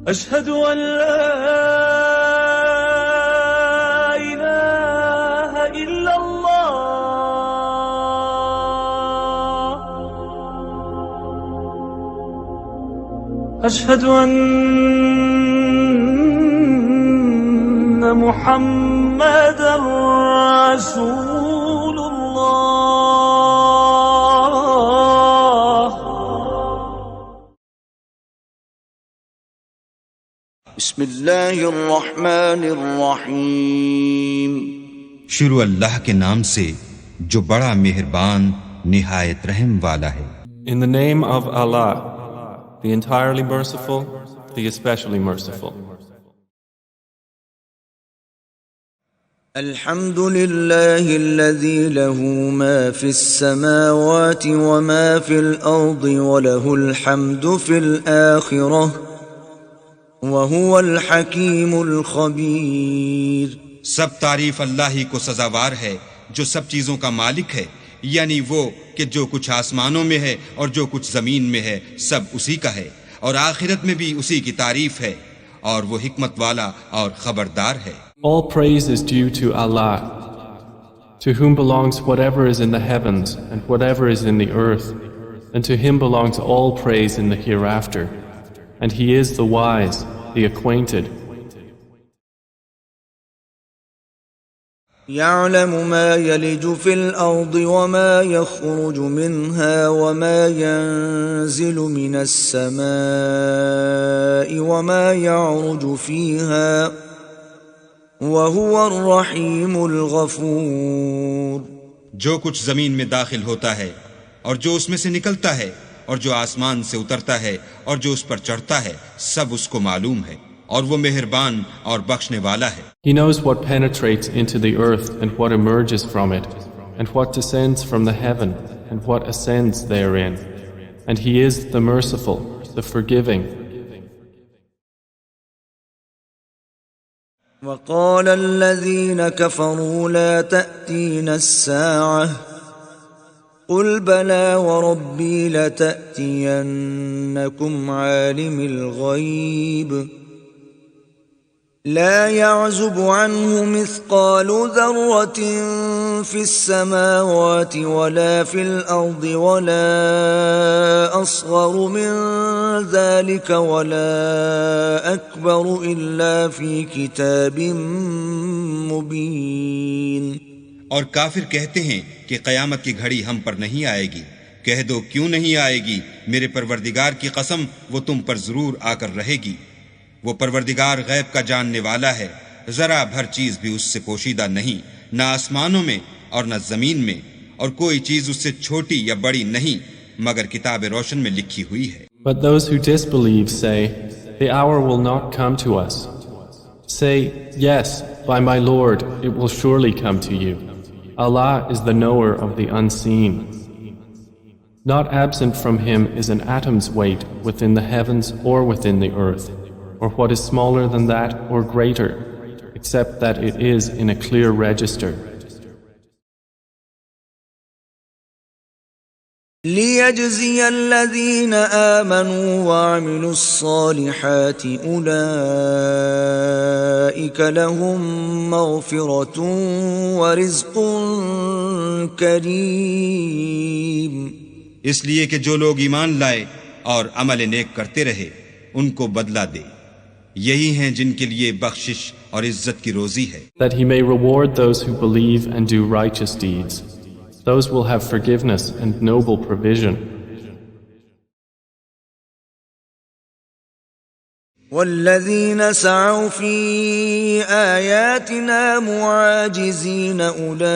अशहदु अन ला इलाहा इल्लल्लाह अशहदु अन्ना मुहम्मदर रसूलुल्लाह। बिस्मिल्लाहिर्रहमानिर्रहीम। शुरू अल्लाह के नाम से जो बड़ा मेहरबान निहायत रहम वाला है। In the name of Allah, the entirely merciful, the especially merciful. अल्हम्दुलिल्लाहिल्लज़ी लहू मा फिस्समावाति व मा फिल अर्दि व लहुल हम्दु फिल आखिरह व हुवल हकीमुल खबीर। सब तारीफ अल्लाह ही को सजावार है जो सब चीजों का मालिक है, यानी वो कि जो कुछ आसमानों में है और जो कुछ जमीन में है सब उसी का है, और आखिरत में भी उसी की तारीफ है, और वो हिकमत वाला और खबरदार है। All praise is due to Allah, to whom belongs whatever is in the heavens and whatever is in the earth, and to him belongs all praise in the hereafter, and he is the wise, the acquainted. يعلم ما يلج في الأرض وما يخرج منها وما ينزل من السماء وما يعرج فيها وهو الرحيم الغفور। जो कुछ जमीन में दाखिल होता है और जो उसमें से निकलता है और जो आसमान से उतरता है और जो उस पर चढ़ता है, सब उसको मालूम है, और वो मेहरबान और बख्शने वाला है। He knows what penetrates into the earth and what emerges from it, and what descends from the heaven and what ascends therein, and he is the merciful, the forgiving. وقال الذين كفروا لا تأتينا الساعة قل بلى وربي لتأتينكم عالم الغيب لا يعزب عنه مثقال ذرة في السماوات ولا في الأرض ولا أصغر من ذلك ولا أكبر إلا في كتاب मुबीन। और काफिर कहते हैं कि कयामत की घड़ी हम पर नहीं आएगी। कह दो क्यों नहीं आएगी, मेरे परवरदिगार की कसम वो तुम पर जरूर आकर रहेगी। वो परवरदिगार गैब का जानने वाला है, जरा भर चीज भी उससे पोशीदा नहीं, न आसमानों में और न जमीन में, और कोई चीज उससे छोटी या बड़ी नहीं मगर किताब रोशन में लिखी हुई है। But those who disbelieve say, the hour will not come to us. Say, yes, by my Lord, it will surely come to you. Allah is the knower of the unseen. Not absent from him is an atom's weight within the heavens or within the earth, or what is smaller than that or greater, except that it is in a clear register. ليجزي الذين آمنوا وعملوا الصالحات أولئك لهم مغفرة ورزق كريم। इसलिए कि जो लोग ईमान लाए और अमल नेक करते रहे उनको बदला दे, यही हैं जिनके लिए बख्शिश और इज्जत की रोजी है। That he may reward those who believe and do righteous deeds. Those will have forgiveness and noble provision. والذين سعوا في آياتنا معاجزين أولئك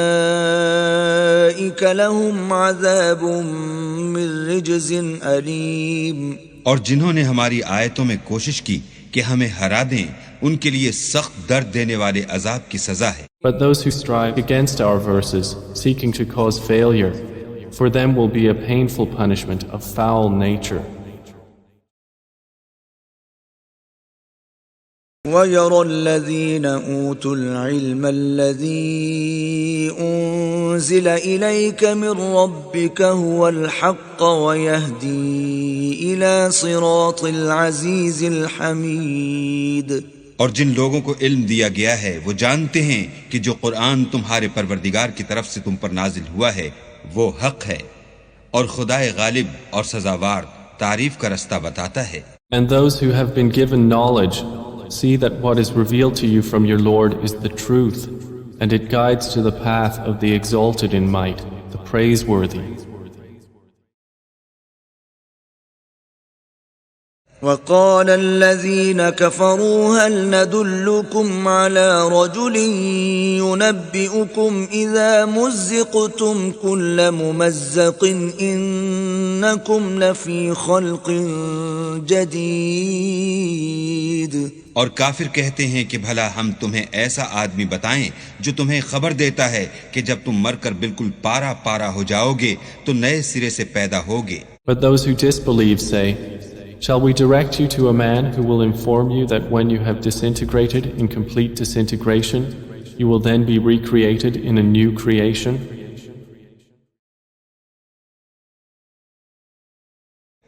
لهم عذاب من رجز أليم। और जिन्होंने हमारी आयतों में कोशिश की कि हमें हरा दें, उनके लिए सख्त दर्द देने वाले अजाब की सजा है। But those who strive against our verses, seeking to cause failure, for them will be a painful punishment of foul nature. ويرى الذين أوتوا العلم الذي أنزل إليك من ربك هو الحق ويهدي إلى صراط العزيز الحميد. और जिन लोगों को इल्म दिया गया है वो जानते हैं कि जो कुरान तुम्हारे परवरदिगार की तरफ से तुम पर नाजिल हुआ है वो हक है और खुदाए गालिब और सजावार तारीफ का रास्ता बताता है. And those who have been given knowledge see that what is revealed to you from your Lord is the truth, and it guides to the path of the exalted in might, the praiseworthy. وقال الذين كفروا هل ندلكم على رجل ينبئكم إذا مزقتم كل ممزق إنكم لفي خلق جديد. और काफिर कहते हैं कि भला हम तुम्हें ऐसा आदमी बताएं जो तुम्हें खबर देता है कि जब तुम मरकर बिल्कुल पारा पारा हो जाओगे तो नए सिरे से पैदा होगे. But those who disbelieve say, shall we direct you to a man who will inform you that when you have disintegrated in complete disintegration, you will then be recreated in a new creation?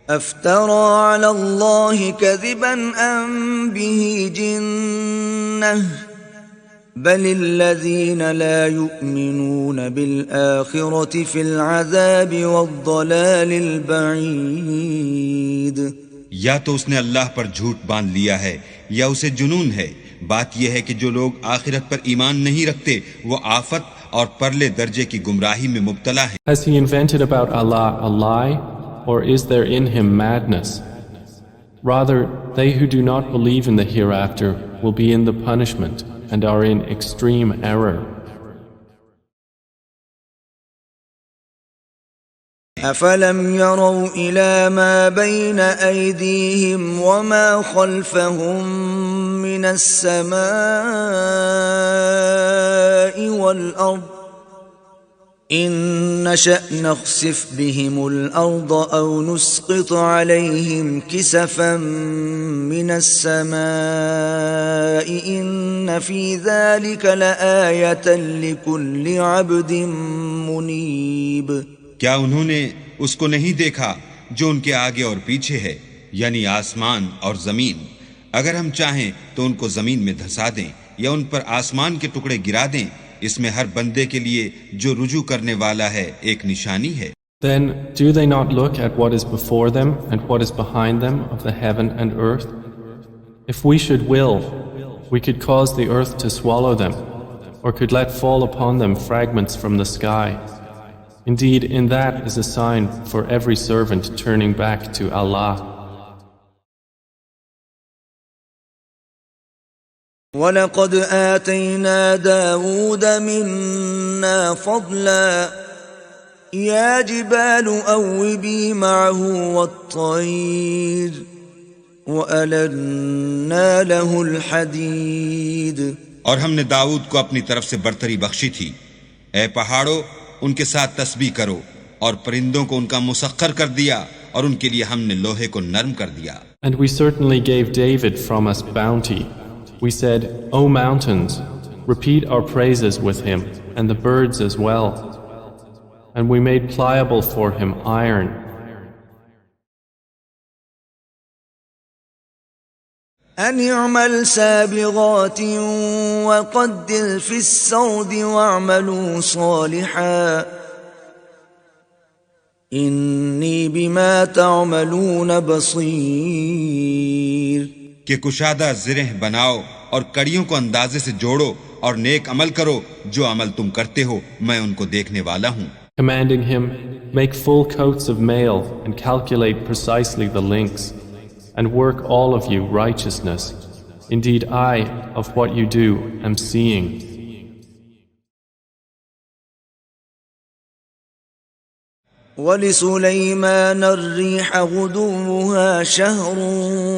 أفترى على الله كذبا أم به جنة بل الذين لا يؤمنون بالآخرة في العذاب والضلال البعيد. या तो उसने अल्लाह पर झूठ बांध लिया है या उसे जुनून है. बात यह है कि जो लोग आखिरत पर ईमान नहीं रखते वो आफत और परले दर्जे की गुमराही में मुब्तला हैं. Has he invented about Allah a lie, or is there in him madness? Rather, they who do not believe in the hereafter will be in the punishment and are in extreme error. أفلم يروا إلى ما بين أيديهم وما خلفهم من السماء والأرض إن نشأ نخسف بهم الأرض أو نسقط عليهم كسفا من السماء إن في ذلك لآية لكل عبد منيب. क्या उन्होंने उसको नहीं देखा जो उनके आगे और पीछे है, यानी आसमान और जमीन? अगर हम चाहें तो उनको जमीन में धंसा दें या उन पर आसमान के टुकड़े गिरा दें. इसमें हर बंदे के लिए जो रुजू करने वाला है एक निशानी है. Then do they not look at what is before them and what is behind them of the heaven and earth? If we should will, we could cause the earth to swallow them, or could let fall upon them fragments from the sky. Indeed, in that is a sign for every servant turning back to Allah. وَلَقَدْ آتَيْنَا دَاوُودَ مِنَّا فَضْلًا يَا جِبَالُ أَوِّبِي مَعَهُ وَالطَّيْرَ وَأَلَنَّا لَهُ الْحَدِيدَ. और हमने दाऊद को अपनी तरफ से बरतरी बख्शी थी. ए पहाड़ों, उनके साथ तस्बीह करो, और परिंदों को उनका मुसख्खर कर दिया और उनके लिए हमने लोहे को नर्म कर दिया. And we certainly gave David from us bounty. We said, O mountains, repeat our praises with him, and the birds as well. And we made pliable for him iron. أن اعمل سابغات وقدر في السرد واعملوا صالحا إني بما تعملون بصير. कि कुशादा जिरह बनाओ और कड़ियों को अंदाजे से जोड़ो और नेक अमल करो. जो अमल तुम करते हो मैं उनको देखने वाला हूँ. Commanding him, make full coats of mail and calculate precisely the links, and work all of you righteousness. Indeed, I, of what you do, am seeing. ولسليمان الريح غدوها شهر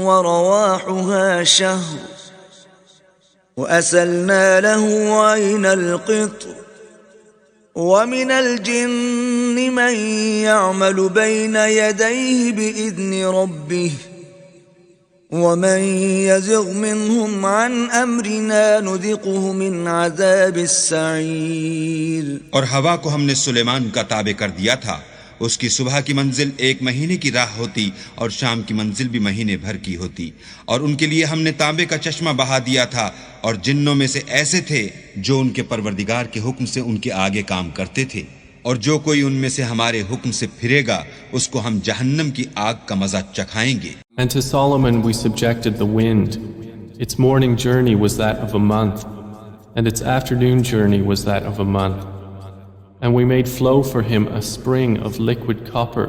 ورواحها شهر وأسلنا له عين القطر ومن الجن من يعمل بين يديه بإذن ربه ومن يزغ منهم عن أمرنا نذقه من عذاب السعير. और हवा को हमने सुलेमान का ताबे कर दिया था. उसकी सुबह की मंजिल 1 महीने की राह होती और शाम की मंजिल भी महीने भर की होती। और उनके लिए हमने तांबे का चश्मा बहा दिया था, और जिन्नों में से ऐसे थे जो उनके परवरदिगार के हुक्म से उनके आगे काम करते थे, और जो कोई उनमें से हमारे हुक्म से फिरेगा उसको हम जहन्नम की आग का मजा चखाएंगे। And to Solomon we subjected the wind. Its morning journey was that of a month, and its afternoon journey was that of a month. And we made flow for him a spring of liquid copper.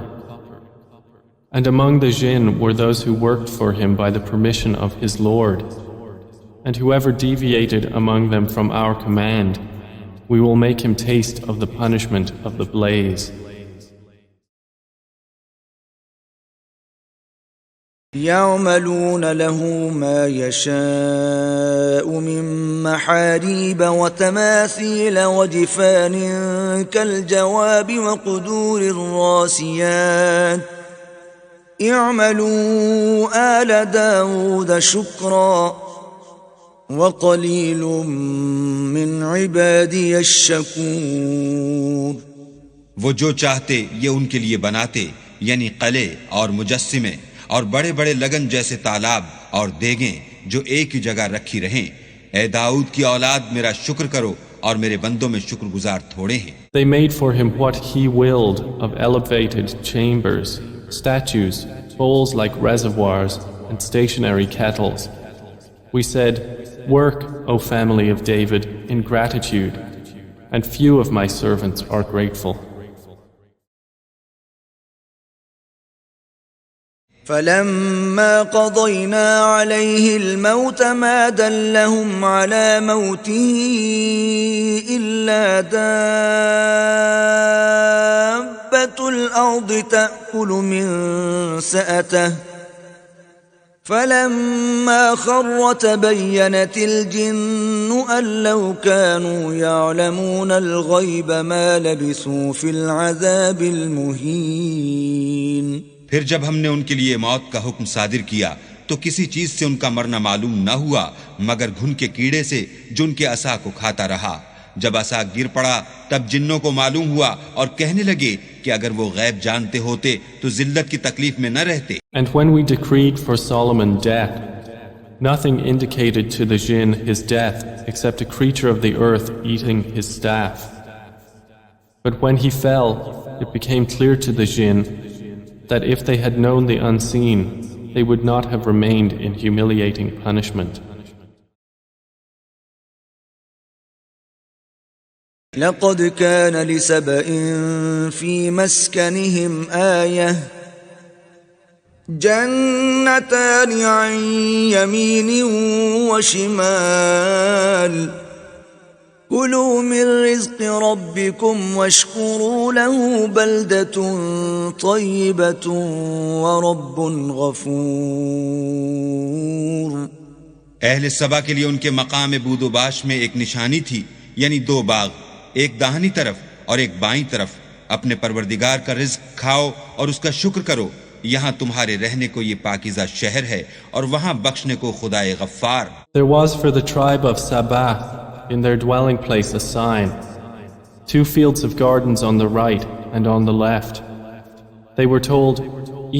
And among the jinn were those who worked for him by the permission of his Lord. And whoever deviated among them from our command, we will make him taste of the punishment of the blaze. يعملون له ما يشاء من محاريب وتماثيل وجفان كالجواب وقدور الراسيات اعملوا آل داود شكرا وقليل من عبادي الشكور। वो जो चाहते ये उनके लिए बनाते, यानी कले और मुजस्सिमे और बड़े बड़े लगन जैसे तालाब और देगें जो एक ही जगह रखी रहें। ए दाऊद की औलाद, मेरा शुक्र करो और मेरे बंदों में शुक्रगुजार थोड़े हैं। They made for him what he willed of elevated chambers, statues, bowls like reservoirs, and stationary kettles. We said, "Work, O family of David, in gratitude, and few of my servants are grateful." فلما قضينا عليه الموت ما دلهم على موته إلا دابة الأرض تأكل من سأته فلما خر تبينت الجن أن لو كانوا يعلمون الغيب ما لبثوا في العذاب المهين। फिर जब हमने उनके लिए मौत का हुक्म सादिर किया तो किसी चीज से उनका मरना मालूम न हुआ मगर घुन के कीड़े से जो उनके असा को खाता रहा। जब असा गिर पड़ा तब जिन्नों को मालूम हुआ और कहने लगे कि अगर वो गैब जानते होते तो जिल्लत की तकलीफ में न रहते। And when we decreed for Solomon death, nothing indicated to the jinn his death except a creature of the earth eating his staff. But when he fell, it became clear to the jinn that if they had known the unseen, they would not have remained in humiliating punishment. لقد كان لسبإ في مسكنهم آية جنتان عن يمين وشمال كلوا من رزق ربكم واشكروا له بلدة طيبة ورب غفور। अहले सबा के लिए उनके मकाम बूदोबाश में एक निशानी थी, यानी 2 बाग, एक दाहिनी तरफ और एक बाईं तरफ। अपने परवरदिगार का रिज्क खाओ और उसका शुक्र करो। यहाँ तुम्हारे रहने को ये पाकीज़ा शहर है और वहाँ बख्शने को खुदाए Gaffar. There was for the tribe of Sabah in their dwelling place a sign, 2 fields of gardens on the right and on the left. They were told,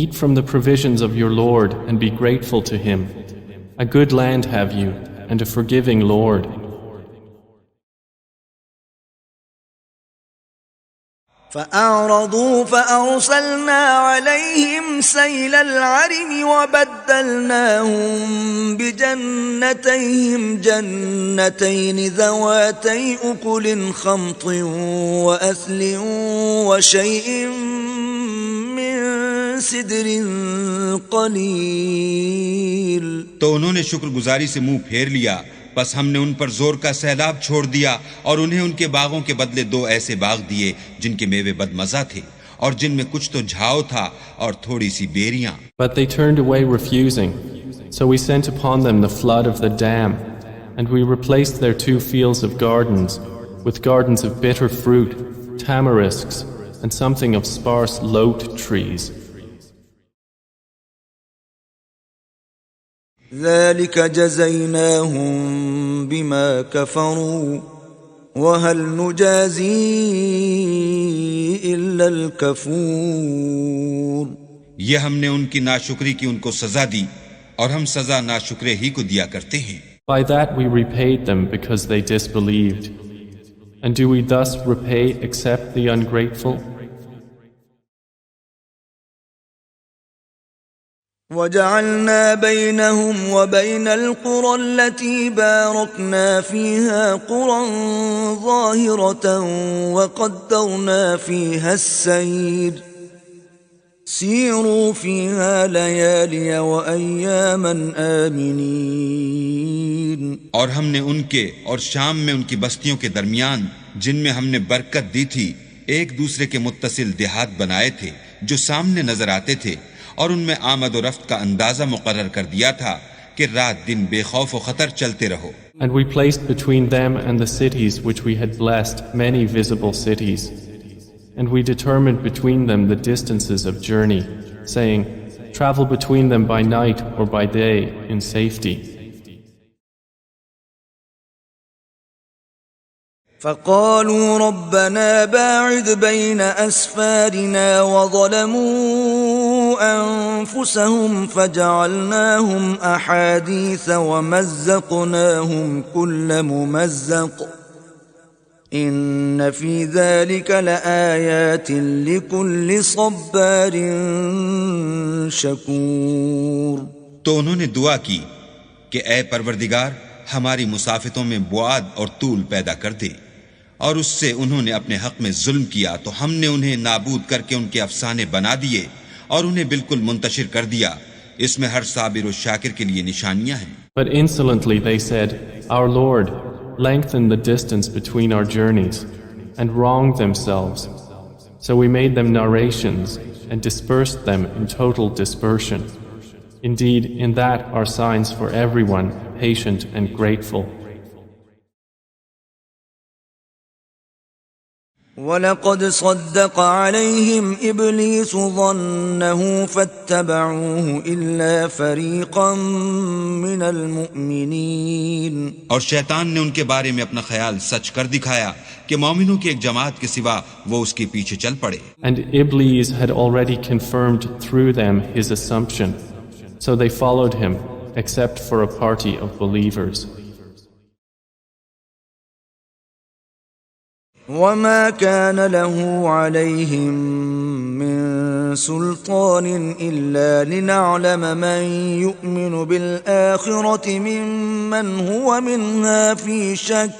"Eat from the provisions of your Lord and be grateful to him. A good land have you and a forgiving Lord." فأعرضوا فأرسلنا عليهم سيل العرم وبدلناهم بجنتيهم جنتين ذواتي أكل خمط وأثل وشيء من सिदर कलील। तो उन्होंने शुक्रगुजारी से मुंह फेर लिया, बस हमने उन पर जोर का सैलाब छोड़ दिया और उन्हें उनके बागों के बदले 2 ऐसे बाग दिए जिनके मेवे बदमजा थे और जिनमें कुछ तो झाव था और थोड़ी सी बेरियां। But they turned away refusing, so we sent upon them the flood of the dam, and we replaced their 2 fields of gardens with gardens of bitter fruit, tamarisks, and something of sparse lote trees. ذلك جزيناهم بما كفروا वहल नुजाज़ी इल्लल Kafur. यह हमने उनकी नाशुक्री की उनको सजा दी और हम सजा नाशुक्रे ही को दिया करते हैं। By that we repaid them because they disbelieved. And do we thus repay except the ungrateful? وجعلنا بينهم وبين القرى التي باركنا فيها قرى ظاهرة وقدرنا فيها السير سيروا فيها ليالي وأياما آمنين। और हमने उनके और शाम में उनकी बस्तियों के दरमियान जिनमें हमने बरकत दी थी एक दूसरे के मुत्तसिल देहात बनाए थे जो सामने नजर आते थे और उनमें आमद और रफ्त का अंदाजा मुकर्रर कर दिया था कि रात दिन बेखौफ व खतर चलते रहो। And we placed between them and the cities which we had blessed many visible cities. And we determined between them the distances of journey, saying, travel between them by night or by day in safety. فقالوا ربنا باعد بين أسفارنا وظلموا أنفسهم فجعلناهم أحاديث ومزقناهم كل ممزق إن في ذلك لآيات لكل صبار شكور। तो उन्होंने दुआ की कि ऐ परवरदिगार हमारी मुसाफितों में बुआद और तूल पैदा कर दे, और उससे उन्होंने अपने हक में जुल्म किया तो हमने उन्हें नाबूद करके उनके अफसाने बना दिए और उन्हें बिल्कुल मुंतशिर कर दिया। इसमें हर साबिर और शाकिर के लिए निशानियां हैं। But insolently they said, Our Lord, lengthen the distance between our journeys, and wronged themselves. So we made them narrations and dispersed them in total dispersion. Indeed, in that are signs for everyone patient and grateful. ولقد صدق عليهم إبليس ظنه فاتبعوه إلا فريقا من المؤمنين। और शैतान ने उनके बारे में अपना ख्याल सच कर दिखाया कि मोमिनों की एक जमात के सिवा वो उसके पीछे चल पड़े। And Iblis had already confirmed through them his assumption, so they followed him, except for a party of believers. وما كان له عليهم من سلطان إلا لنعلم من يؤمن بالآخرة ممن هو منها في شك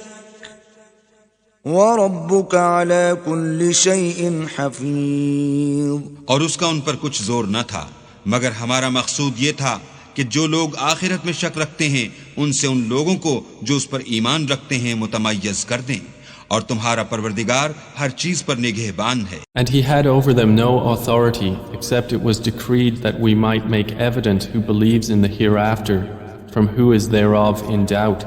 وربك على كل شيء حفيظ। और उसका उन पर कुछ जोर न था मगर हमारा मकसूद ये था कि जो लोग आखिरत में शक रखते हैं उनसे उन लोगों को जो उस पर ईमान रखते हैं मुतमय्यज कर दें, और तुम्हारा परवरदिगार हर चीज पर निगहबान है। And he had over them no authority except it was decreed that we might make evident who believes in the hereafter from who is thereof in doubt.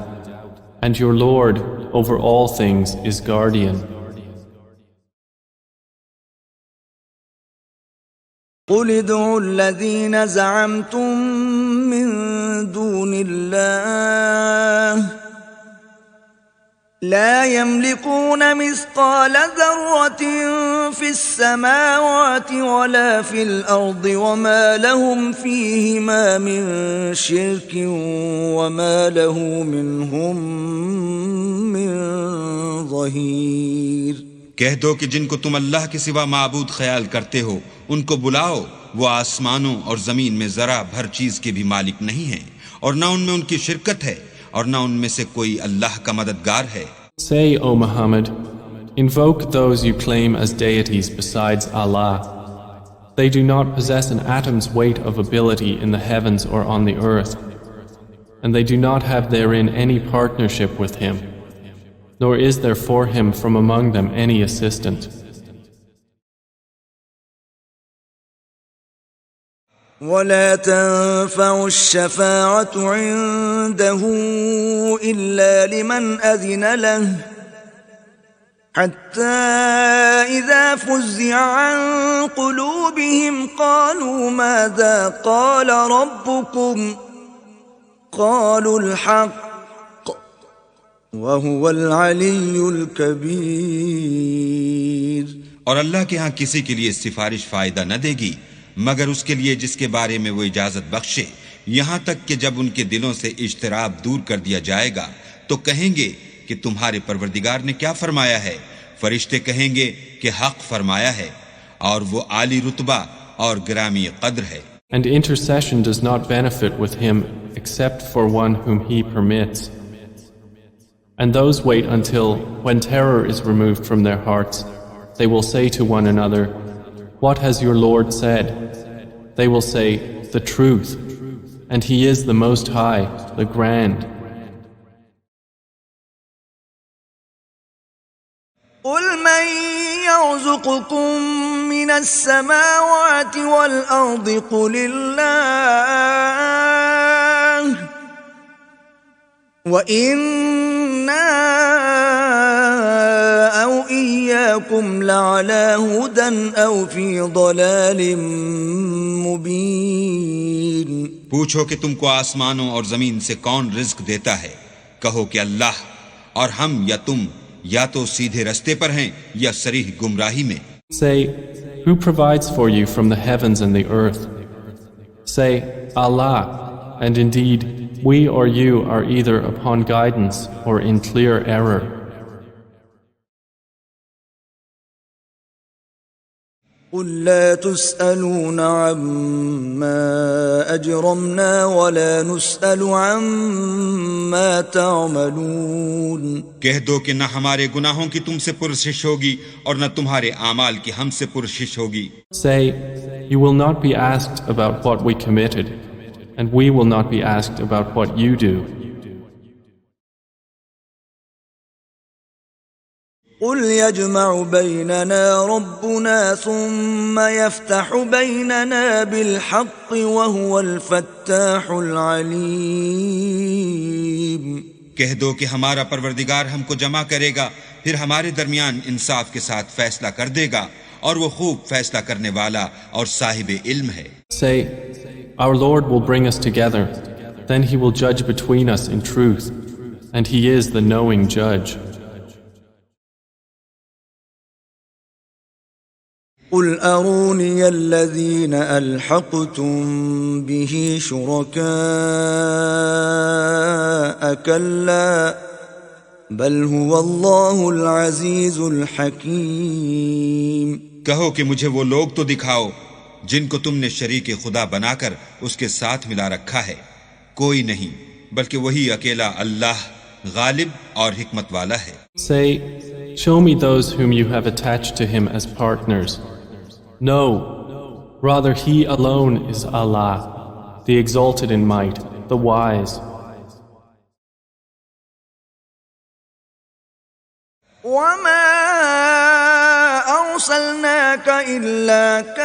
And your Lord over all things is guardian. قل ادعوا الذين زعمتم من دون الله لا يملكون مثقال ذرة في السماوات ولا في الأرض وما لهم فيهما من شرك وما له منهم من ظهير। कह दो कि जिनको तुम अल्लाह के सिवा माबूद ख्याल करते हो उनको बुलाओ, वो आसमानों और जमीन में जरा भर चीज के भी मालिक नहीं है और न उनमें उनकी शिरकत है और न उनमें से कोई अल्लाह का मददगार है। Say, O Muhammad, invoke those you claim as deities besides Allah. They do not possess an atom's weight of ability in the heavens or on the earth, and they do not have therein any partnership with him, nor is there for him from among them any assistant. ولا تنفع الشفاعة عنده إلا لمن أذن له حتى إذا فزع عن قلوبهم قالوا ماذا قال ربكم قالوا الحق वहुवल अलीयुल Kabir. और अल्लाह के यहाँ किसी के लिए सिफारिश फायदा न देगी मगर उसके लिए जिसके बारे में वो इजाजत बख्शे, यहाँ तक कि जब उनके दिलों से इज्तिराब दूर कर दिया जाएगा तो कहेंगे कि तुम्हारे परवरदिगार ने क्या फरमाया है। फरिश्ते कहेंगे कि हक फरमाया है और वो आली रुतबा और गिरामी कद्र है। And intercession does not benefit with him except for one whom he permits. And those wait until, when terror is removed from their hearts, they will say to one another, "What has your Lord said?" They will say, "The truth, and He is the Most High, the Grand." قُلْ مَنْ يَرْزُقُكُم مِّنَ السَّمَاوَاتِ وَالْأَرْضِ قُلِ اللَّهُ وَإِنَّا أَوْ إِيَّاكُمْ لَعَلَى هُدًى أَوْ فِي ضَلَالٍ مُبِينٍ। पूछो कि तुमको आसमानों और जमीन से कौन रिज्क देता है, कहो कि अल्लाह, और हम या तुम या तो सीधे रस्ते पर हैं या सरीह गुमराही में। Say, "Who provides for you from the heavens and the earth?" Say, "Allah, and indeed, we or you are either upon guidance or in clear error." قُل لَّا تُسْأَلُونَ عَمَّا أَجْرَمْنَا وَلَا نُسْأَلُ عَمَّا تَعْمَلُونَ। कह दो कि न हमारे गुनाहों की तुमसे पुरसिश होगी और न तुम्हारे आमाल की हमसे पुरसिश होगी। Say, "You will not be asked about what we committed, and we will not be asked about what you do." قُلْ يَجْمَعُ بَيْنَنَا رَبُّنَا ثُمَّ يَفْتَحُ بَيْنَنَا بِالْحَقِّ وَهُوَ الْفَتَّاحُ الْعَلِيمُ। कह दो कि हमारा परवरदिगार हमको जमा करेगा, फिर हमारे दरमियान इंसाफ के साथ फैसला कर देगा और वो खूब फैसला करने वाला और साहिब इल्म है। Say, "Our Lord will bring us together, then He will judge between us in truth, and He is the knowing judge." قُلْ أَرُونِيَ الَّذِينَ أَلْحَقْتُم بِهِ شُرَكَاءَ كَلَّا بَلْ هُوَ اللَّهُ الْعَزِيزُ الْحَكِيمُ। कहो कि मुझे वो लोग तो दिखाओ जिनको तुमने शरीक खुदा बनाकर उसके साथ मिला रखा है। कोई नहीं, बल्कि वही अकेला अल्लाह गालिब और हिकमत वाला है। Say, "Show me those whom you have attached to Him as partners." No, rather He alone is Allah, the exalted in might, the wise. وَمَا أَرْسَلْنَاكَ إِلَّا كَافَّةً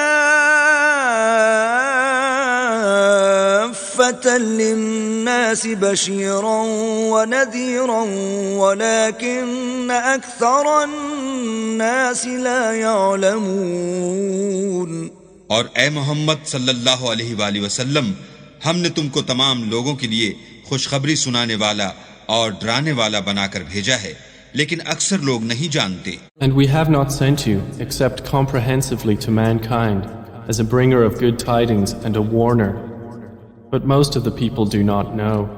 لِلنَّاسِ بَشِيرًا وَنَذِيرًا وَلَكِنَّ أَكْثَرَ النَّاسِ لَا يَعْلَمُونَ। और ए मोहम्मद सल्लल्लाहु अलैहि वसल्लम, हमने तुमको तमाम लोगों के लिए खुशखबरी सुनाने वाला और डराने वाला बनाकर भेजा है, लेकिन अक्सर लोग नहीं जानते। And we have not sent you except comprehensively to mankind as a bringer of good tidings and a warner, but most of the people do not know.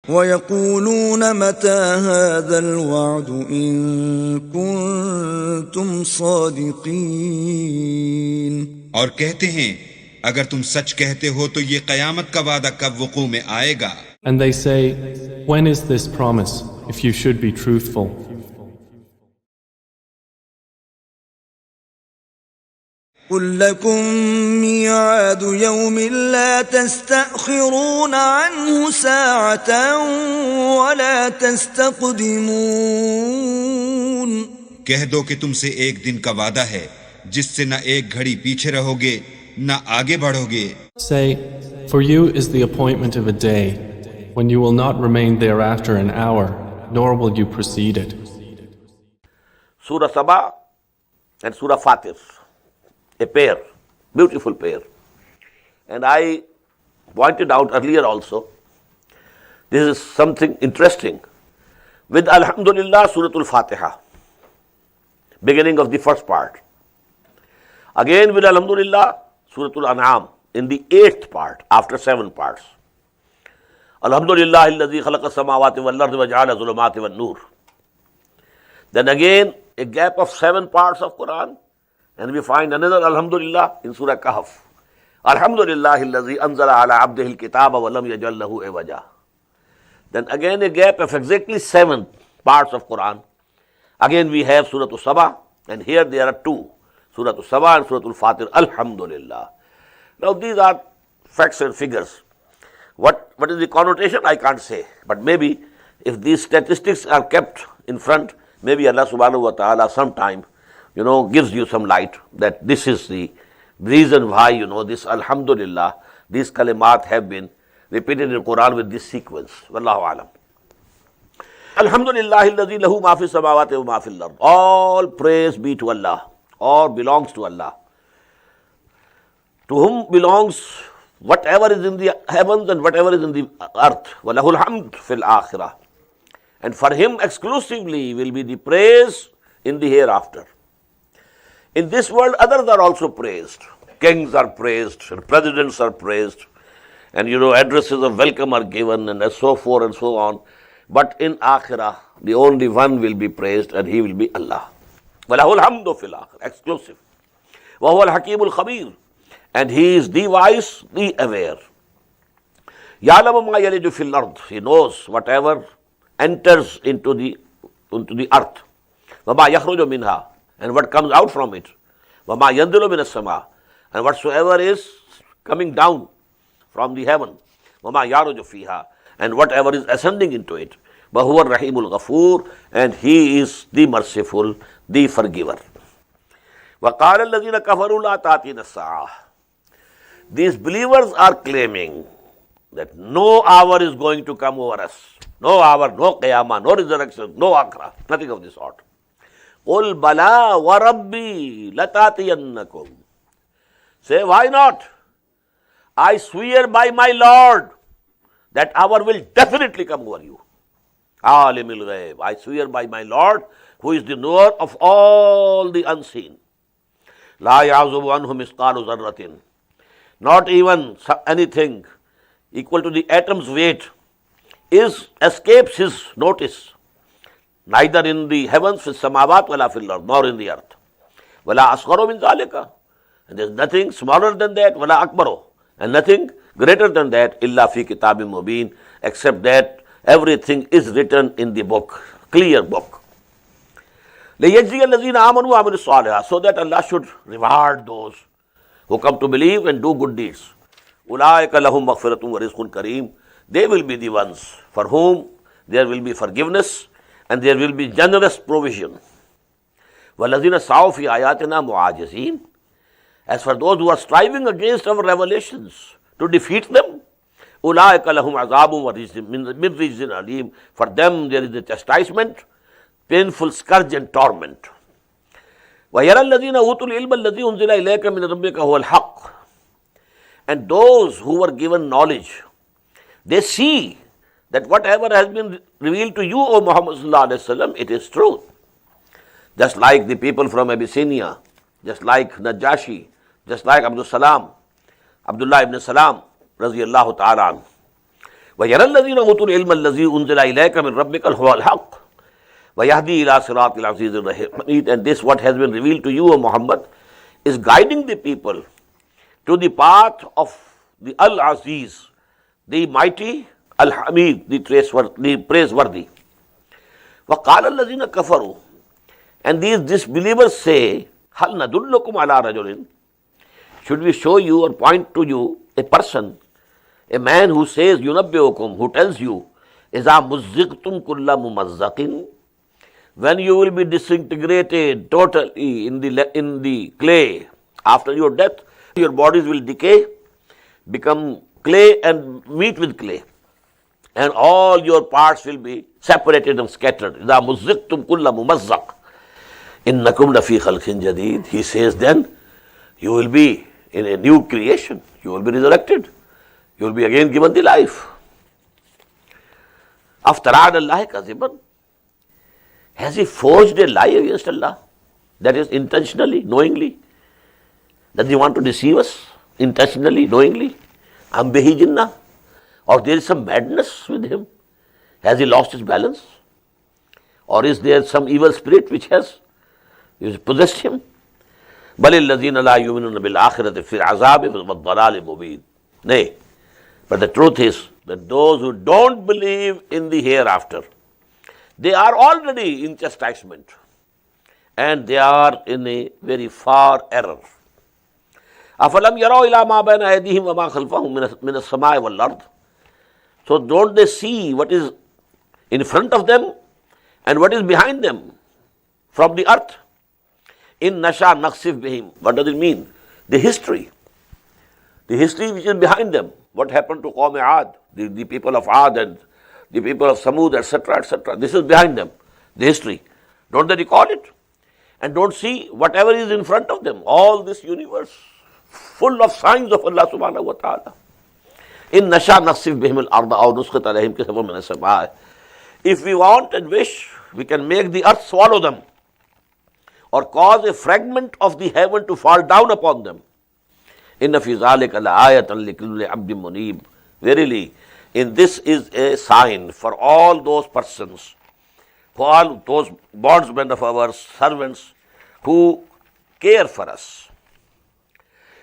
وَيَقُولُونَ مَتَى هَذَا الْوَعْدُ إِن كُنتُمْ صَادِقِينَ। और कहते हैं, अगर तुम सच कहते हो तो ये कयामत का वादा कब वक़ू में आएगा। And they say, "When is this promise, if you should be truthful?" قُل لَّكُم مِّيعَادُ يَوْمٍ لَّا تَسْتَأْخِرُونَ عَنْهُ سَاعَةً وَلَا تَسْتَقْدِمُونَ। कह दो कि तुमसे एक दिन का वादा है जिससे न एक घड़ी पीछे रहोगे न आगे बढ़ोगे। Say, "For you is the appointment of a day, when you will not remain thereafter an hour, nor will you precede it." Surah Saba and Surah Fatir, a pair, beautiful pair. And I pointed out earlier also This is something interesting. With Alhamdulillah, Surah Al-Fatiha, beginning of the first part. Again with Alhamdulillah, Surah Al-An'am, in the 8th part, after 7 parts. Alhamdulillah, alladhi khalaqa samawati wal ardi wa ja'ala zulumati wan nur. Then again, a gap of 7 parts of Quran, and we find another Alhamdulillah in Surah Kahf. Alhamdulillah, alladhi anzala ala abdihi al-kitaba wa lam yaj'al lahu iwaja. Then again a gap of exactly 7 parts of Quran. Again we have Surah Al-Saba, and here there are 2, Surah Al-Saba and Surah Al-Fatir, Alhamdulillah. Now these are facts and figures. What is the connotation? I can't say. But maybe if these statistics are kept in front, maybe Allah subhanahu wa ta'ala sometime, gives you some light that this is the reason why, this Alhamdulillah, these kalimat have been repeated in Quran with this sequence. Wallahu alam. Alhamdulillah alladhi lahu ma fi samawati wa ma fil ard. All praise be to Allah. All belongs to Allah. To whom belongs whatever is in the heavens and whatever is in the earth. Walahul hamd fil akhirah. And for him exclusively will be the praise in the hereafter. In this world, others are also praised. Kings are praised, and presidents are praised, and addresses of welcome are given, and so forth and so on. But in Akhirah, the only one will be praised, and he will be Allah. Walahul hamdu fil akhirah, exclusive. Wa huwa al-hakimul khabir, and he is the wise, the aware. Ya'lamu ma yaliju fil ard, he knows whatever enters into the earth. Wa ma yakhruju minha, and what comes out from it. Wa ma yanzilu minas sama, and whatsoever is coming down from the heaven. Wa ma yaruju fiha, and whatever is ascending into it. Wa huwa ar-rahimul ghafur, and he is the merciful, the forgiver. Wa qala alladhina kafaru la ta'tina as-sa'ah. These believers are claiming that no hour is going to come over us. No hour, no qiyamah, no resurrection, no akhirah, nothing of this sort. Qul bala wa rabbi latatiyannakum. Say, why not? I swear by my Lord that hour will definitely come over you. Alimul ghaib. I swear by my Lord, who is the knower of all the unseen. La ya'zubu anhu misqalu zarratin. Not even anything equal to the atom's weight escapes his notice. Neither in the heavens, fil samawat, wala fil ard, nor in the earth. Wala asgharu min zalika. And there is nothing smaller than that, wala akbaru, and nothing greater than that, illa fi kitabim mubin, except that everything is written in the book, clear book. لِيَجْزِيَ الَّذِينَ آمَنُوا وَعَمِلُوا الصَّالِحَاتِ, so that Allah should reward those who come to believe and do good deeds. أُولَٰئِكَ لَهُمْ مَغْفِرَةٌ وَرِزْقٌ كَرِيمٌ. They will be the ones for whom there will be forgiveness and there will be generous provision. وَالَّذِينَ سَعُوا فِي آيَاتِنَا مُعَاجِزِينَ. As for those who are striving against our revelations to defeat them, أُولَٰئِكَ لَهُمْ عَذَابٌ مِّن رِجْزٍ أَلِيمٌ. For them there is a chastisement, painful scourge and torment. وَيَرَى الَّذِينَ أُوتُوا الْعِلْمَ الَّذِي أُنزِلَ إِلَيْكَ مِنْ رَبِّكَ هُوَ الْحَقُّ. And those who were given knowledge, they see that whatever has been revealed to you, O Muhammad sallallahu alaihi wasallam, it is true. Just like the people from Abyssinia, just like Najashi, just like Abdullah ibn Salam, radiyallahu ta'ala anhu. وَيَرَى الَّذِينَ أُوتُوا الْعِلْمَ الَّذِي أُنزِلَ إِلَيْكَ مِنْ رَبِّكَ هُوَ الْحَقُّ وَيَهْدِي إِلَى صِرَاطِ الْعَزِيزِ الرَّحِيمِ. And this, what has been revealed to you, O Muhammad, is guiding the people to the path of the Al-Aziz, the mighty, Al-Hamid, the praiseworthy. وَقَالَ الَّذِينَ كَفَرُوا. And these disbelievers say, هَلْ نَدُلُّكُمْ عَلَىٰ رَجُلٍ. Should we show you or point to you a person, a man who says, يُنَبِّئُكُمْ, who tells you, إِذَا مُزِّقْتُمْ كُلَّ مُمَزَّقٍ. When you will be disintegrated totally in the clay, after your death, your bodies will decay, become clay and meet with clay, and all your parts will be separated and scattered. إِذَا مُزِّقْتُمْ كُلَّ مُمَزَّقٍ إِنَّكُمْ لَفِي خَلْقٍ جَدِيدٍ. He says then, you will be in a new creation, you will be resurrected, you will be again given the life. Aftara ala Allah kaziban. Has he forged a lie against Allah? That is intentionally, knowingly. Does he want to deceive us? Intentionally, knowingly? Am bihi jinnah? Or there is some madness with him? Has he lost his balance? Or is there some evil spirit which has possessed him? Balil lazina la yuminuna bil akhirati fil azabi wad dalal mubin. Nay, but the truth is that those who don't believe in the hereafter, they are already in chastisement and they are in a very far error. Afalam yarau ila ma bayna aydihim wa ma khalfahum min as-samai wal ard. So don't they see what is in front of them and what is behind them from the earth? In nasha naqsif bihim. What does it mean? The history. The history which is behind them. What happened to Qawm Aad, the people of Aad and the people of Samud, etc., etc. This is behind them, the history. Don't they recall it? And don't see whatever is in front of them, all this universe, full of signs of Allah subhanahu wa ta'ala. In nasha naqsif bihim al-arda aw nusqit alayhim kisafan min as-samai. If we want and wish, we can make the earth swallow them or cause a fragment of the heaven to fall down upon them. Inna fi zalika la'ayatan likulli 'abdin munib. Verily, in this is a sign for all those persons, for all those bondsmen of our servants who care for us.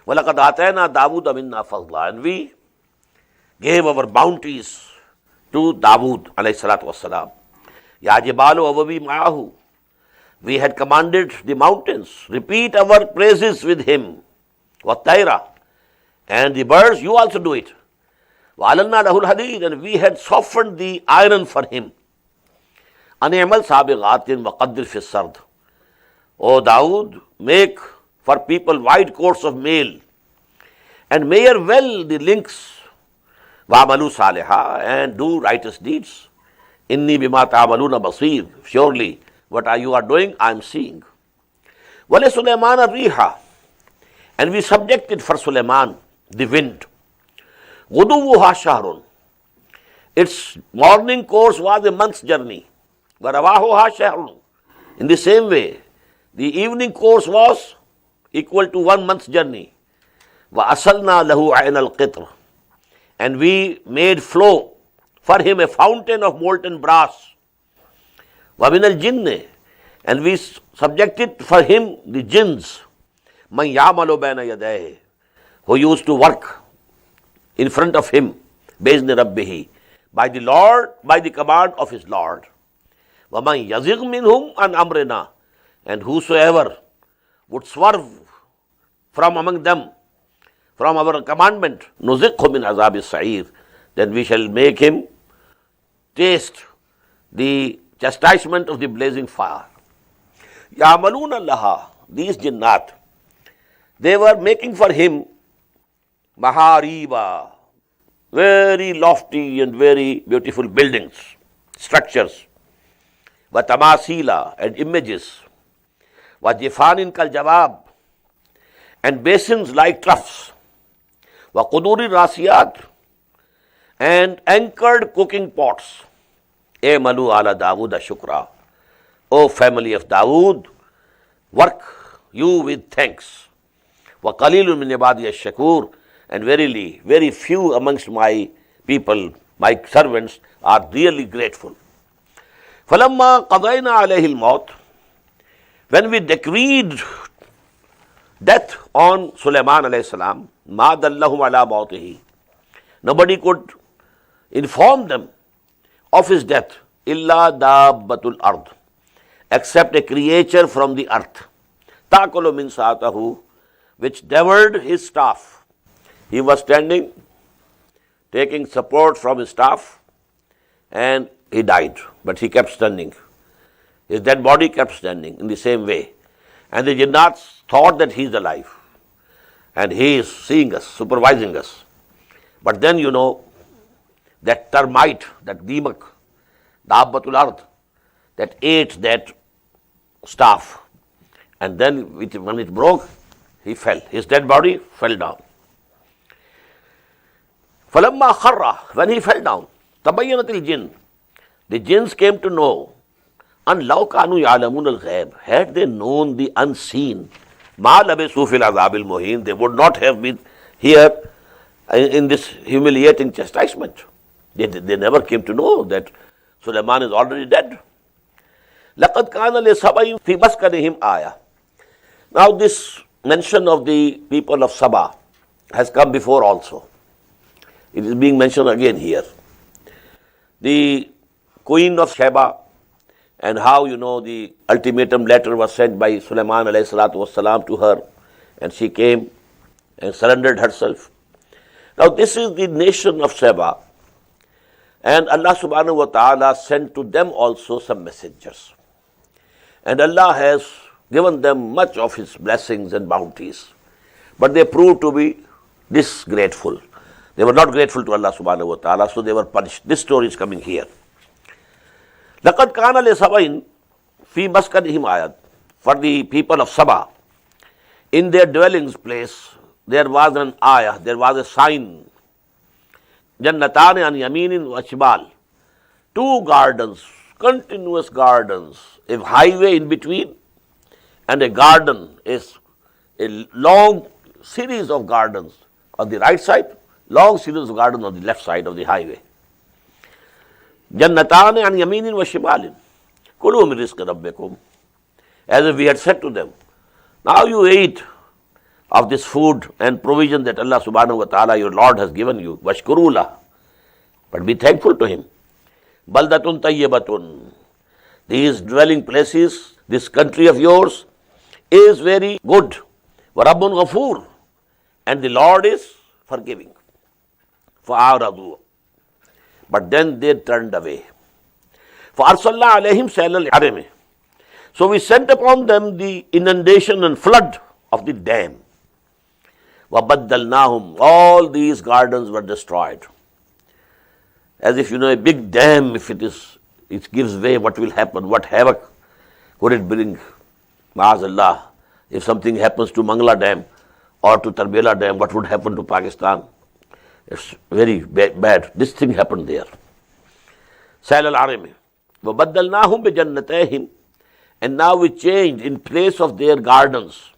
وَلَقَدْ آتَيْنَا دَاوُودَ مِنَّا فَضْلًا. And we gave our bounties to Dawood alayhi salatu wassalam. Ya jibalu awabi ma'ahu. We had commanded the mountains, repeat our praises with him. وَالطَّيْرَ. And the birds, you also do it. وَعَلَنَّا لَهُ الْحَدِيدَ. And we had softened the iron for him. أَنِعْمَلْ سَابِغَاتٍ وَقَدِّرْ فِي السَّرْدِ. O Dawood, make for people wide course of mail and measure well the links. وَعَمَلُوا صَالِحًا. And do righteous deeds. إِنِّي بِمَا تَعْمَلُونَ بَصِيرٌ. Surely, what you are doing, I am seeing. وَلِسُلَيْمَانَ الرِّيحَ. And we subjected for Sulaiman the wind. غُدُوُّهَا شَهْرٌ. Its morning course was a month's journey. وَرَوَاحُهَا شَهْرٌ. In the same way, the evening course was equal to 1 month's journey. وَأَصَلْنَا لَهُ عَيْنَ الْقِطْرِ. And we made flow for him a fountain of molten brass. وَمِنَ الْجِنِّ. And we subjected for him the jinns. مَنْ يَعْمَلُ بَيْنَ يَدَيْهِ. Who used to work in front of him, بِإِذْنِ رَبِّهِ. By the Lord, by the command of his Lord. وَمَنْ يَزِغْ مِنْهُمْ عَنْ أَمْرِنَا. And whosoever would swerve from among them, from our commandment, نُزِقْهُ مِنْ عَذَابِ السَّعِيرِ. Then we shall make him taste the chastisement of the blazing fire. يَعْمَلُونَ لَهَا. These jinnat, they were making for him mahariba, very lofty and very beautiful buildings, structures, wa tamasila, and images, wa jifanin kal jawab, and basins like troughs, wa quduri rasiyat, and anchored cooking pots. Malu ala Dawood shukra. O family of Dawood, work you with thanks. Wa qalilun min ibadiy ash-shakur. And verily, very few amongst my people, my servants, are really grateful. فَلَمَّا قَضَيْنَا عَلَيْهِ الْمَوْتِ. When we decreed death on Sulaiman alayhi salam, مَا دَلَّهُمْ عَلَى مَوْتِهِ. Nobody could inform them of his death, إِلَّا دَابَّةُ الْأَرْضِ. Except a creature from the earth, تَأْكُلُ مِنْ سَاعَتَهُ, which devoured his staff. He was standing, taking support from his staff, and he died. But he kept standing. His dead body kept standing in the same way. And the jinnats thought that he is alive. And he is seeing us, supervising us. But then that termite, that dimak, Dabbatul Ard, that ate that staff. And then when it broke, he fell. His dead body fell down. فَلَمَّا خَرَّ. When he fell down, تَبَيَّنَتِ الْجِنِّ. The jinns came to know. And law kanu ya'lamun al-ghayb. Had they known the unseen, ma labisu fil azabil muhin, they would not have been here in this humiliating chastisement. They never came to know that Sulaiman is already dead. لَقَدْ كَانَ لِسَبَإٍ فِي مَسْكَنِهِمْ آيَةٌ. Now this mention of the people of Saba has come before also. It is being mentioned again here. The queen of Sheba, and how the ultimatum letter was sent by Sulaiman alayhi salatu wassalam to her, and she came and surrendered herself. Now this is the nation of Sheba, and Allah subhanahu wa ta'ala sent to them also some messengers. And Allah has given them much of His blessings and bounties. But they proved to be disgrateful. They were not grateful to Allah subhanahu wa ta'ala, so they were punished. This story is coming here. لَقَدْ كَانَ لِسَبَإٍ فِي مَسْكَنِهِمْ آيَةٌ. For the people of Saba, in their dwellings place, there was an ayah, there was a sign. جَنَّتَانِ عَنْ يَمِينٍ وَشِمَالٍ. Two gardens, continuous gardens, a highway in between, and a garden is a long series of gardens on the right side, long series of gardens on the left side of the highway. Jannatani an yaminin wa shimalin. Kulu min rizqi rabbikum. As if we had said to them, now you eat of this food and provision that Allah subhanahu wa ta'ala, your Lord, has given you. Washkuru lah. But be thankful to Him. Baldatun tayyibatun. These dwelling places, this country of yours, is very good. Wa Rabbun Ghafoor. And the Lord is forgiving. Fa'aradu. But then they turned away. فَأَرْسَلْنَا عَلَيْهِمْ سَيْلَ الْعَرِمِ. So we sent upon them the inundation and flood of the dam. وَبَدَّلْنَاهُمْ. All these gardens were destroyed. As if a big dam, if it gives way, what will happen? What havoc could it bring? Ma'azallah. If something happens to Mangla Dam or to Tarbela Dam, what would happen to Pakistan? It's very bad. This thing happened there. Sail al-Arimi. وَبَدَّلْنَاهُمْ بِجَنَّتَيْهِمْ. And now we changed in place of their gardens.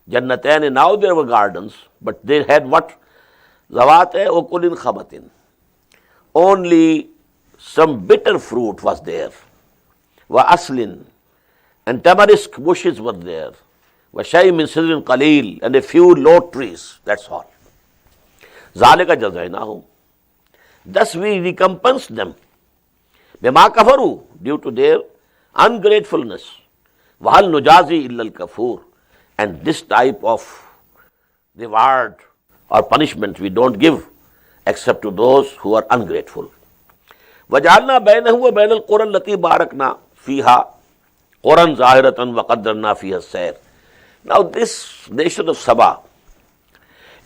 Jannatayn, now there were gardens, but they had what? Zawate ukulin khabatin. Only some bitter fruit was there. Wa aslin. And tamarisk bushes were there. Wa shay min sidrin qaleel. And a few low trees. That's all. Zalika jazaynahum. Thus we recompensed them. Bima kafaru, due to their ungratefulness. Wahal nujazi illal kafur. And this type of reward or punishment we don't give except to those who are ungrateful. وَجَعَلْنَا بَيْنَهُ وَبَيْنَ الْقُرَى الَّتِي بَارَكْنَا فِيهَا قُرًى ظَاهِرَةً وَقَدَّرْنَا فِيهَا السَّيْرَ. Now this nation of Saba,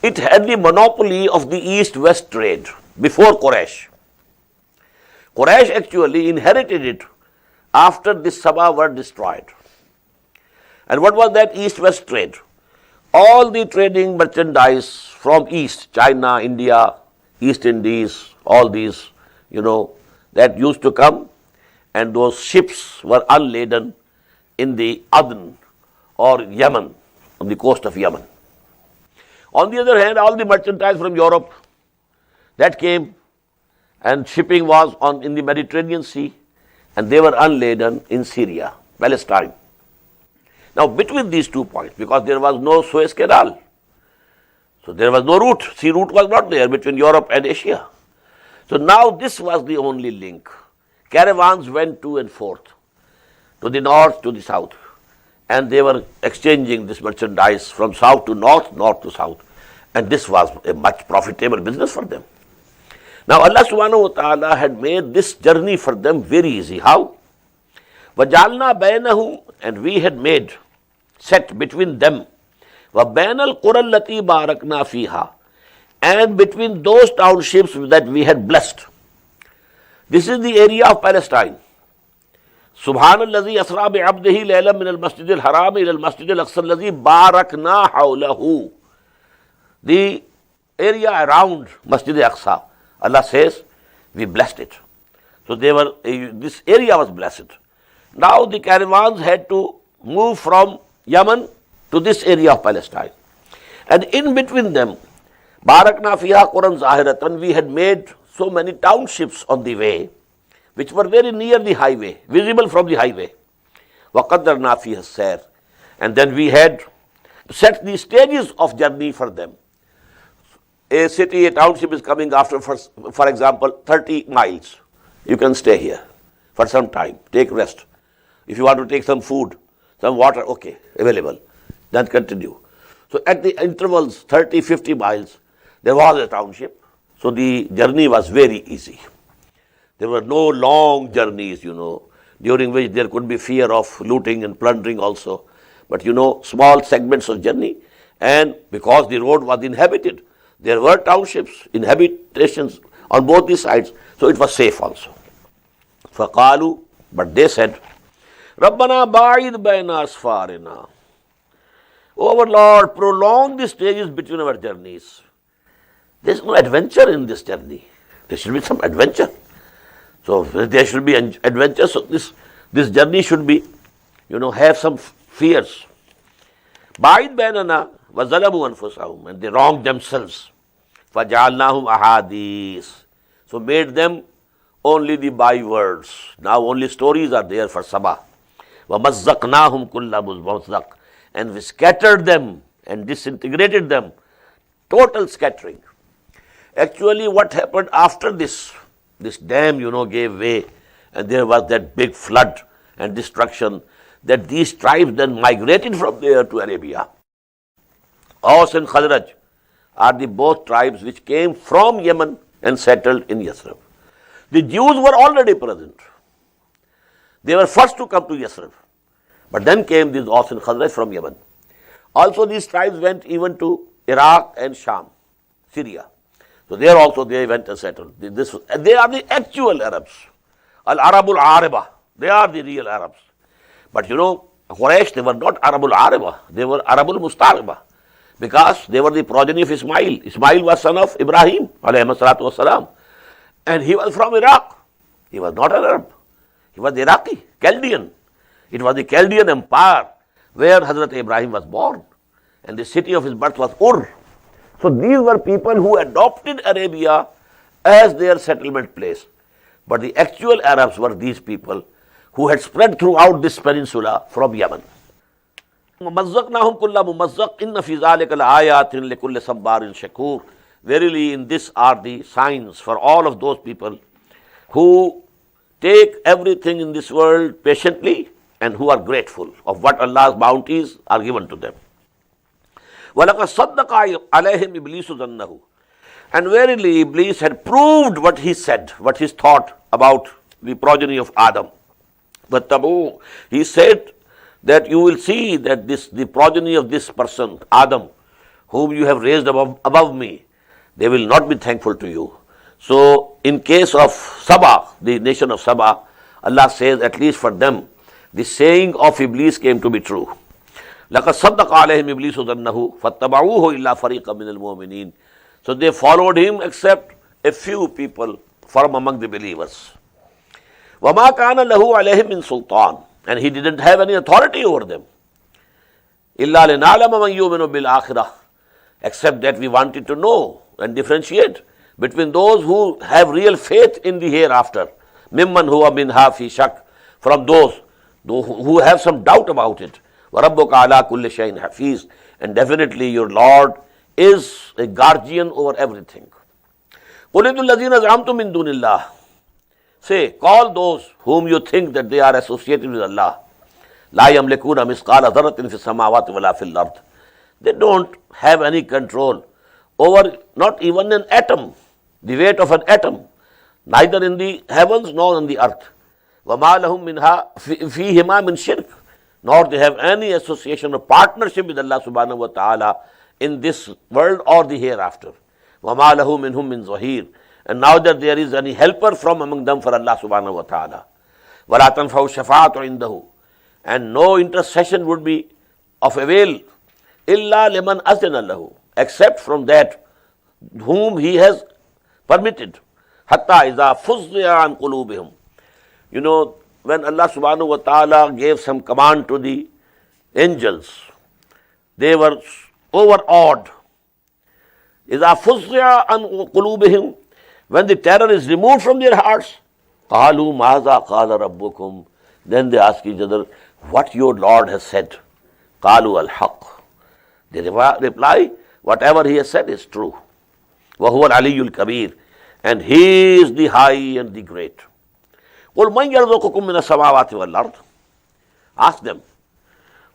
it had the monopoly of the east-west trade before Quraysh. Quraysh actually inherited it after the Saba were destroyed. And what was that east-west trade? All the trading merchandise from east, China, India, East Indies, all these, that used to come, and those ships were unladen in the Aden or Yemen, on the coast of Yemen. On the other hand, all the merchandise from Europe that came, and shipping was in the Mediterranean Sea, and they were unladen in Syria, Palestine. Now between these 2 points, because there was no Suez Canal, so there was no route, sea route was not there between Europe and Asia. So now this was the only link. Caravans went to and forth, to the north, to the south, and they were exchanging this merchandise from south to north, north to south, and this was a much profitable business for them. Now Allah subhanahu wa ta'ala had made this journey for them very easy. How? وَجَعَلْنَا بَيْنَهُمْ. And we had set between them, وَبَيْنَ الْقُرَى الَّتِي بَارَكْنَا فِيهَا, and between those townships that we had blessed. This is the area of Palestine. Subhanallazi asra bi abdihi laylan min al-masjid al-haram ila al-masjid al-aqsa allazi barakna hawlahu. The area around Masjid al-Aqsa, Allah says, we blessed it. So this area was blessed. Now the caravans had to move from Yemen to this area of Palestine. And in between them, Barakna fiha Quran Zahiratan, we had made so many townships on the way, which were very near the highway, visible from the highway. وَقَدَّرْنَا فِيهَا السَّيْرَ. And then we had set the stages of journey for them. A city, a township is coming after, for example, 30 miles. You can stay here for some time, take rest. If you want to take some food, some water, okay, available, then continue. So at the intervals, 30, 50 miles, there was a township. So the journey was very easy. There were no long journeys, during which there could be fear of looting and plundering also. But small segments of journey. And because the road was inhabited, there were townships, inhabitations on both the sides. So it was safe also. فَقَالُوا, but they said, رَبَّنَا بَاعِدْ بَيْنَ أَسْفَارِنَا. O our Lord, prolong the stages between our journeys. There is no adventure in this journey. There should be some adventure. So there should be adventure. So this journey should be, have some fears. Ba'id bainana wa zalamu anfusahum, and they wronged themselves. Faja'alnahum ahadis. So made them only the bywords. Now only stories are there for Sabah. Wa mazzaqnahum kulla muzzaq. And we scattered them and disintegrated them. Total scattering. Actually, what happened after this dam, gave way, and there was that big flood and destruction, that these tribes then migrated from there to Arabia. Aus and Khazraj are the both tribes which came from Yemen and settled in Yathrib. The Jews were already present. They were first to come to Yathrib. But then came these Aus and Khazraj from Yemen. Also these tribes went even to Iraq and Sham, Syria. So there also they went and settled. They are the actual Arabs. Al-Arabul Ariba. They are the real Arabs. But Quraysh, they were not Arabul Ariba. They were Arabul Mustariba. Because they were the progeny of Ismail. Ismail was son of Ibrahim, alayhi salatu wasalam. And he was from Iraq. He was not an Arab. He was Iraqi, Chaldean. It was the Chaldean empire where Hazrat Ibrahim was born. And the city of his birth was Ur. So these were people who adopted Arabia as their settlement place. But the actual Arabs were these people who had spread throughout this peninsula from Yemen. مَمَّزَّقْنَاهُمْ كُلَّ مُمَّزَّقٍ إِنَّ فِي ذَلِكَ لَآيَاتٍ لِكُلِّ صَبَّارٍ شَكُورٍ. Verily in this are the signs for all of those people who take everything in this world patiently and who are grateful of what Allah's bounties are given to them. وَلَقَدْ صَدَّقَ عَلَيْهِمْ إِبْلِيسُ ظَنَّهُ. And verily Iblis had proved what he said, what he thought about the progeny of Adam. But Tabu, he said that you will see that the progeny of this person, Adam, whom you have raised above me, they will not be thankful to you. So in case of Sabah, the nation of Sabah, Allah says at least for them, the saying of Iblis came to be true. لَقَدْ صَدَّقَ عَلَيْهِمْ إِبْلِيسُ ظَنَّهُ فَاتَّبَعُوهُ إِلَّا فَرِيقًا مِنَ الْمُؤْمِنِينَ. So they followed him except a few people from among the believers. وَمَا كَانَ لَهُ عَلَيْهِمْ مِنْ سُلْطَانٍ. And he didn't have any authority over them. إِلَّا لِنَعْلَمَ مَنْ يُؤْمِنُ بِالْآخِرَةِ. Except that we wanted to know and differentiate between those who have real faith in the hereafter, مِمَّنْ هُوَ مِنْهَا فِي شَكٍّ, from those who have some doubt about it. وَرَبُّكَ عَلَىٰ كُلِّ شَيْءٍ حَفِيظٌ. And definitely your Lord is a guardian over everything. قُلِ ادْعُوا الَّذِينَ زَعَمْتُم مِّن دُونِ اللَّهِ. Say, call those whom you think that they are associated with Allah. لَا يَمْلِكُونَ مِثْقَالَ ذَرَّةٍ فِي السَّمَاوَاتِ وَلَا فِي الْأَرْضِ. They don't have any control over not even an atom, the weight of an atom, neither in the heavens nor on the earth. وَمَا لَهُم مِّنْهَا فِيهِمَا مِنْ شِرْكٍ. Nor they have any association or partnership with Allah subhanahu wa ta'ala in this world or the hereafter. وَمَا لَهُ مِنْهُم مِّنْ ظَهِيرٍ. And neither there is any helper from among them for Allah subhanahu wa ta'ala. وَلَا تَنْفَعُ الشَّفَاعَةُ عِنْدَهُ. And no intercession would be of avail إِلَّا لِمَنْ أَذِنَ لَهُ, except from that whom he has permitted. حَتَّى إِذَا فُزِّعَ عَنْ قُلُوبِهِمْ. You know, when Allah subhanahu wa ta'ala gave some command to the angels, they were overawed. إِذَا فُزِّعَ عَنْ قُلُوبِهِمْ, when the terror is removed from their hearts, قَالُوا مَاذَا قَالَ رَبُّكُمْ, then they ask each other, what your Lord has said. قَالُوا الْحَقِّ, they reply, whatever he has said is true. وَهُوَ الْعَلِيُّ الْكَبِيرُ, and he is the high and the great. قُلْ مَنْ يَرْزُقُكُم مِّنَ السَّمَاوَاتِ وَالْأَرْضِ, ask them,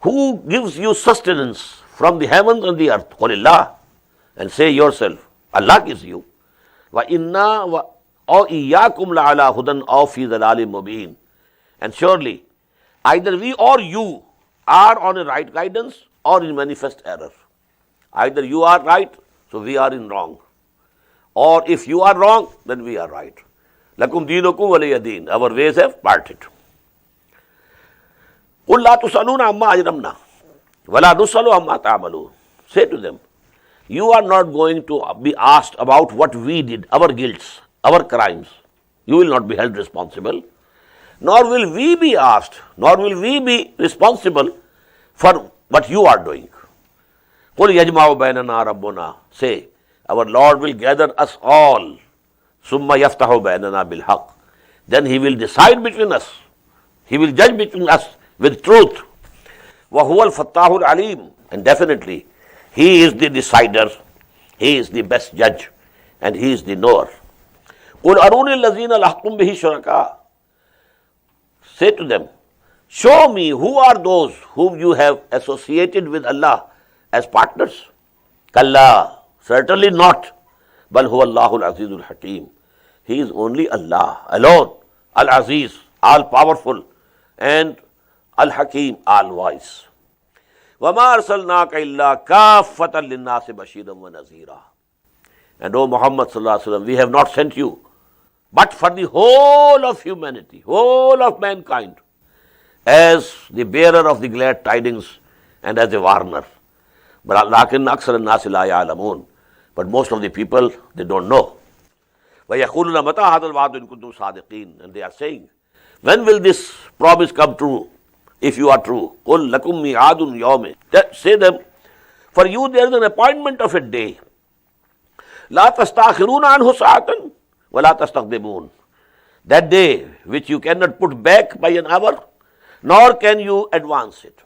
who gives you sustenance from the heavens and the earth? قُلِ اللَّهُ, and say yourself, Allah gives you. وَإِنَّا أَوْ إِيَّاكُمْ لَعَلَى هُدًى أَوْ فِي ضَلَالٍ مُبِينٍ, and surely either we or you are on a right guidance or in manifest error. Either you are right, so we are in wrong. Or if you are wrong, then we are right. لَكُمْ دِينُكُمْ وَلِيَ دِينِ, our ways have parted. قُلْ لَا تُسْأَلُونَ عَمَّا أَجْرَمْنَا وَلَا نُسْأَلُ عَمَّا تَعْمَلُونَ, say to them, you are not going to be asked about what we did, our guilts, our crimes. You will not be held responsible. Nor will we be asked, nor will we be responsible for what you are doing. قُلْ يَجْمَعُ بَيْنَنَا رَبُّنَا, say, our Lord will gather us all. ثُمَّ يَفْتَحُ بَيْنَنَا بِالْحَقِّ, then he will decide between us. He will judge between us with truth. وَهُوَ الْفَتَّاحُ الْعَلِيمُ, and definitely he is the decider, he is the best judge, and he is the knower. قُلْ أَرُونِي الَّذِينَ لَحْقُمْ بِهِ شُرَكَاءَ, say to them, show me who are those whom you have associated with Allah as partners. Kalla, certainly not. Bal huwa Allahul Azizul Hakim, he is only Allah alone, Al-Aziz, all-powerful, and Al-Hakim, all-wise. وَمَا أَرْسَلْنَاكَ إِلَّا كَافَّةً لِلنَّاسِ بَشِيرًا وَنَذِيرًا, and O Muhammad sallallahu alaihi wasallam, we have not sent you but for the whole of humanity, whole of mankind, as the bearer of the glad tidings and as a warner. But لَكِنَّ أَكْثَرَ النَّاسِ لَا يَعْلَمُونَ, but most of the people, they don't know. وَيَقُولُونَ مَتَى هَذَا الْوَعْدُ إِن كُنتُمْ صَادِقِينَ, and they are saying, when will this promise come true, if you are true? قُلْ لَكُمْ مِيعَادٌ يَوْمٍ, say them, for you there is an appointment of a day. لَا تَسْتَأْخِرُونَ عَنْهُ سَاعَةً وَلَا تَسْتَقْدِمُونَ, that day which you cannot put back by an hour, nor can you advance it.